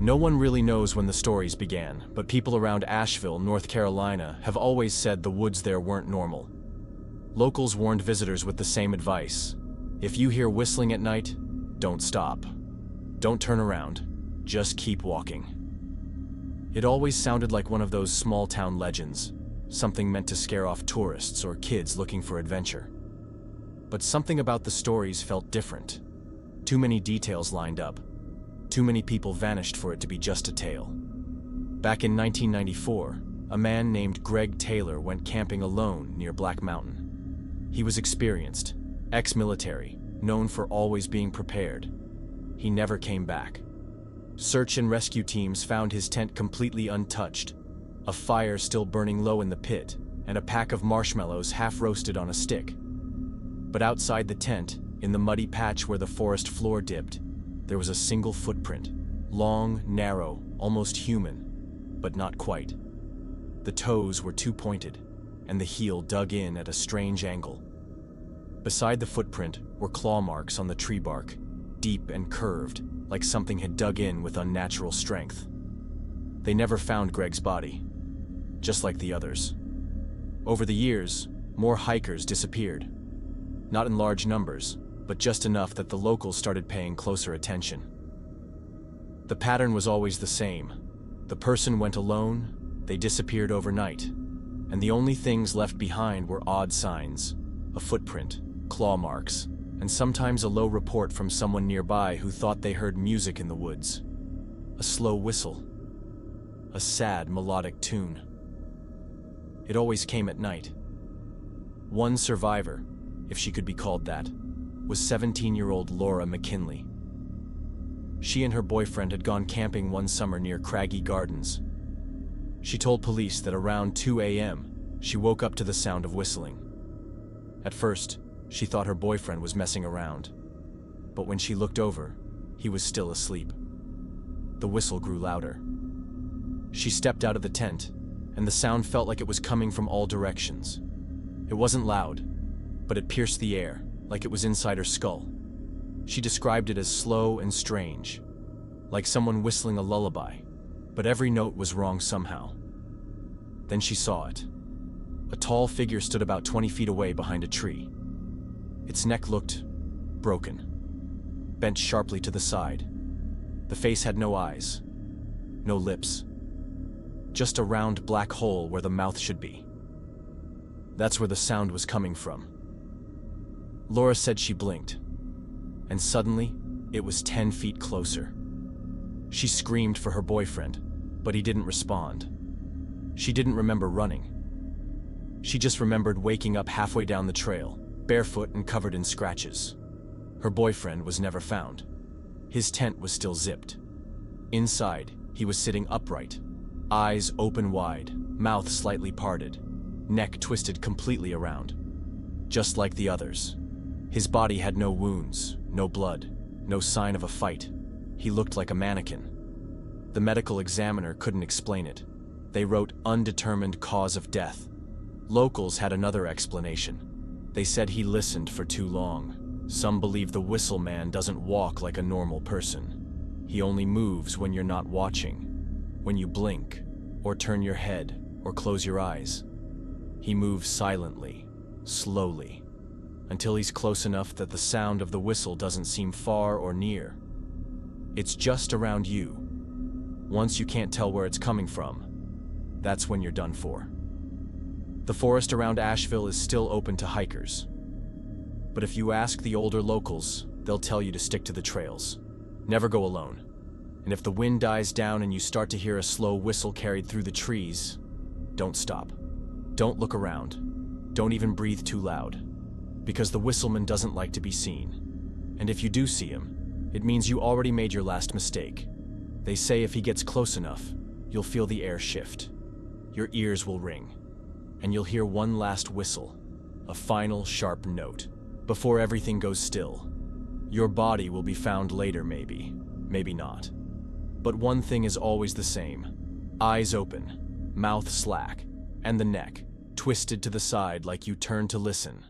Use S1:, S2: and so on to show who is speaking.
S1: No one really knows when the stories began, but people around Asheville, North Carolina, have always said the woods there weren't normal. Locals warned visitors with the same advice. If you hear whistling at night, don't stop. Don't turn around. Just keep walking. It always sounded like one of those small-town legends, something meant to scare off tourists or kids looking for adventure. But something about the stories felt different. Too many details lined up. Too many people vanished for it to be just a tale. Back in 1994, a man named Greg Taylor went camping alone near Black Mountain. He was experienced, ex-military, known for always being prepared. He never came back. Search and rescue teams found his tent completely untouched, a fire still burning low in the pit, and a pack of marshmallows half roasted on a stick. But outside the tent, in the muddy patch where the forest floor dipped, there was a single footprint, long, narrow, almost human, but not quite. The toes were too pointed, and the heel dug in at a strange angle. Beside the footprint were claw marks on the tree bark, deep and curved, like something had dug in with unnatural strength. They never found Greg's body, just like the others. Over the years, more hikers disappeared. Not in large numbers, but just enough that the locals started paying closer attention. The pattern was always the same. The person went alone, they disappeared overnight, and the only things left behind were odd signs, a footprint, claw marks, and sometimes a low report from someone nearby who thought they heard music in the woods. A slow whistle. A sad melodic tune. It always came at night. One survivor, if she could be called that, was 17-year-old Laura McKinley. She and her boyfriend had gone camping one summer near Craggy Gardens. She told police that around 2 a.m., she woke up to the sound of whistling. At first, she thought her boyfriend was messing around, but when she looked over, he was still asleep. The whistle grew louder. She stepped out of the tent, and the sound felt like it was coming from all directions. It wasn't loud, but it pierced the air, like it was inside her skull. She described it as slow and strange, like someone whistling a lullaby, but every note was wrong somehow. Then she saw it. A tall figure stood about 20 feet away behind a tree. Its neck looked broken, bent sharply to the side. The face had no eyes, no lips, just a round black hole where the mouth should be. That's where the sound was coming from. Laura said she blinked, and suddenly, it was 10 feet closer. She screamed for her boyfriend, but he didn't respond. She didn't remember running. She just remembered waking up halfway down the trail, barefoot and covered in scratches. Her boyfriend was never found. His tent was still zipped. Inside, he was sitting upright, eyes open wide, mouth slightly parted, neck twisted completely around, just like the others. His body had no wounds, no blood, no sign of a fight. He looked like a mannequin. The medical examiner couldn't explain it. They wrote undetermined cause of death. Locals had another explanation. They said he listened for too long. Some believe the whistle man doesn't walk like a normal person. He only moves when you're not watching, when you blink, or turn your head, or close your eyes. He moves silently, slowly, until he's close enough that the sound of the whistle doesn't seem far or near. It's just around you. Once you can't tell where it's coming from, that's when you're done for. The forest around Asheville is still open to hikers. But if you ask the older locals, they'll tell you to stick to the trails. Never go alone. And if the wind dies down and you start to hear a slow whistle carried through the trees, don't stop. Don't look around. Don't even breathe too loud, because the whistleman doesn't like to be seen. And if you do see him, it means you already made your last mistake. They say if he gets close enough, you'll feel the air shift. Your ears will ring, and you'll hear one last whistle, a final sharp note, before everything goes still. Your body will be found later, maybe, maybe not. But one thing is always the same. Eyes open, mouth slack, and the neck twisted to the side like you turned to listen.